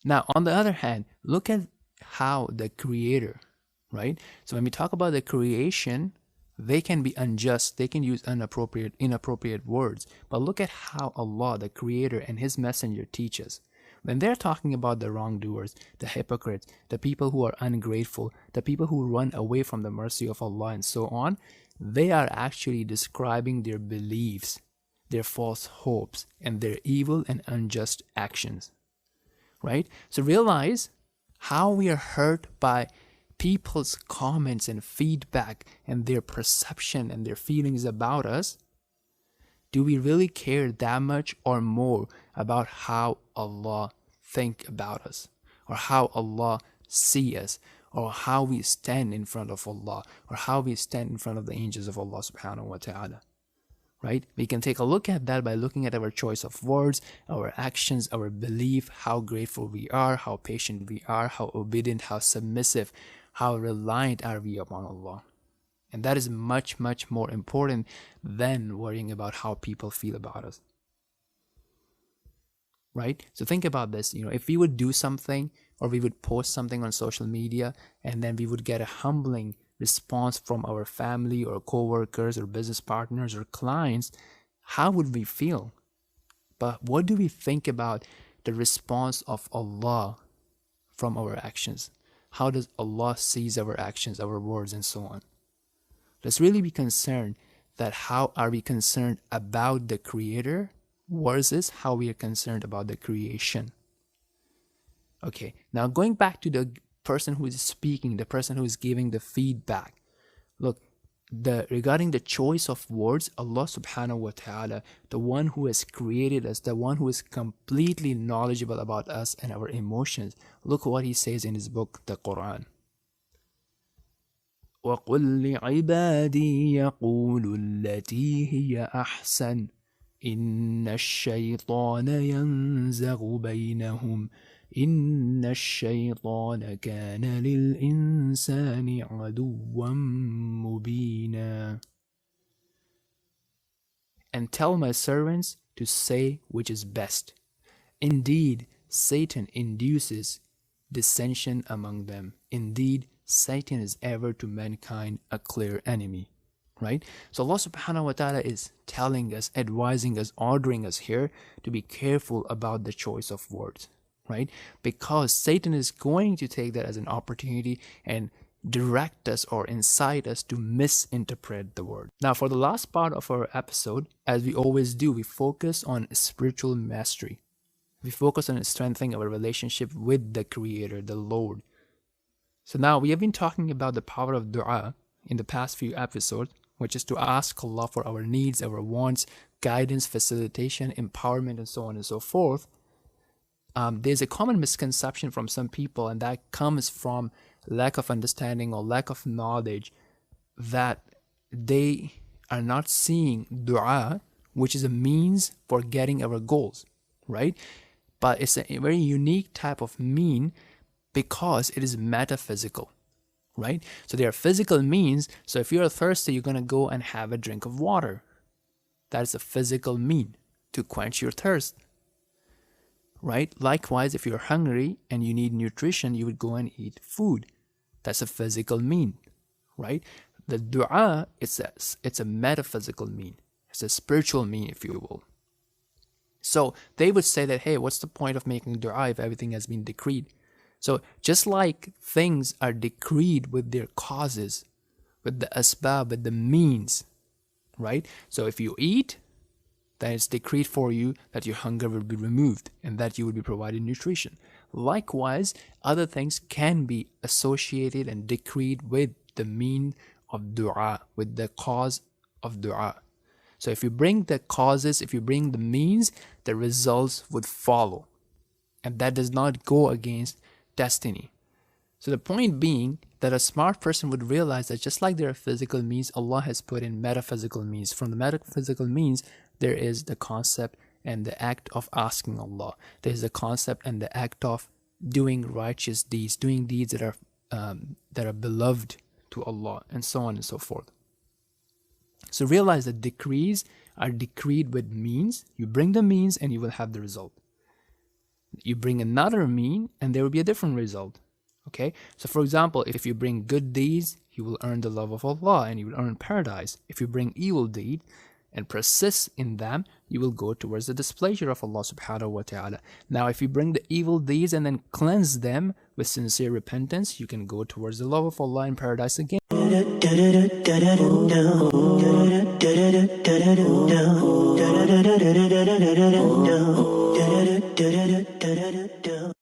Now, on the other hand, look at how the creator, right? So when we talk about the creation, they can be unjust, they can use inappropriate words. But look at how Allah, the creator, and his messenger teach us. When they're talking about the wrongdoers, the hypocrites, the people who are ungrateful, the people who run away from the mercy of Allah and so on, they are actually describing their beliefs, their false hopes, and their evil and unjust actions. Right? So realize how we are hurt by people's comments and feedback and their perception and their feelings about us. Do we really care that much or more about how Allah think about us, or how Allah see us, or how we stand in front of Allah, or how we stand in front of the angels of Allah subhanahu wa ta'ala? Right? We can take a look at that by looking at our choice of words, our actions, our belief, how grateful we are, how patient we are, how obedient, how submissive, how reliant are we upon Allah. And that is much, much more important than worrying about how people feel about us. Right? So think about this, if we would do something or we would post something on social media and then we would get a humbling response from our family or co-workers or business partners or clients, how would we feel? But what do we think about the response of Allah from our actions? How does Allah sees our actions, our words, and so on? Let's really be concerned that how are we concerned about the Creator versus how we are concerned about the creation. Okay, now going back to the person who is speaking, the person who is giving the feedback. Look, regarding the choice of words, Allah subhanahu wa ta'ala, the one who has created us, the one who is completely knowledgeable about us and our emotions, look what he says in his book, the Quran. وَقُلْ لِعِبَادِي يَقُولُوا الَّتِي هِيَ أَحْسَنُ إِنَّ الشَّيْطَانَ يَنزَغُ بَيْنَهُمْ إِنَّ الشَّيْطَانَ كَانَ لِلْإِنسَانِ عَدُوًّا مُبِينًا. And tell my servants to say which is best. Indeed, Satan induces dissension among them. Indeed, Satan is ever to mankind a clear enemy. Right? So Allah subhanahu wa ta'ala is telling us, advising us, ordering us here to be careful about the choice of words. Right? Because Satan is going to take that as an opportunity and direct us or incite us to misinterpret the word. Now, for the last part of our episode, as we always do, we focus on spiritual mastery. We focus on strengthening our relationship with the Creator, the Lord. So now we have been talking about the power of dua in the past few episodes, which is to ask Allah for our needs, our wants, guidance, facilitation, empowerment, and so on and so forth. There's a common misconception from some people, and that comes from lack of understanding or lack of knowledge, that they are not seeing dua, which is a means for getting our goals, right? But it's a very unique type of mean because it is metaphysical, right? So there are physical means. So if you're thirsty, you're going to go and have a drink of water. That is a physical mean to quench your thirst, right? Likewise, if you're hungry and you need nutrition, you would go and eat food. That's a physical mean, right? The dua, it's a metaphysical mean. It's a spiritual mean, if you will. So they would say that, hey, what's the point of making dua if everything has been decreed? So just like things are decreed with their causes, with the asbab, with the means, right? So if you eat, then it's decreed for you that your hunger will be removed and that you will be provided nutrition. Likewise, other things can be associated and decreed with the mean of dua, with the cause of dua. So if you bring the causes, if you bring the means, the results would follow. And that does not go against destiny. So the point being that a smart person would realize that just like there are physical means, Allah has put in metaphysical means. From the metaphysical means, there is the concept and the act of asking Allah. There is the concept and the act of doing righteous deeds, doing deeds that are beloved to Allah, and so on and so forth. So realize that decrees are decreed with means. You bring the means and you will have the result. You bring another mean and there will be a different result. Okay, so for example, if you bring good deeds, you will earn the love of Allah and you will earn paradise. If you bring evil deed and persist in them, you will go towards the displeasure of Allah subhanahu wa ta'ala. Now, if you bring the evil deeds and then cleanse them with sincere repentance, you can go towards the love of Allah and paradise again.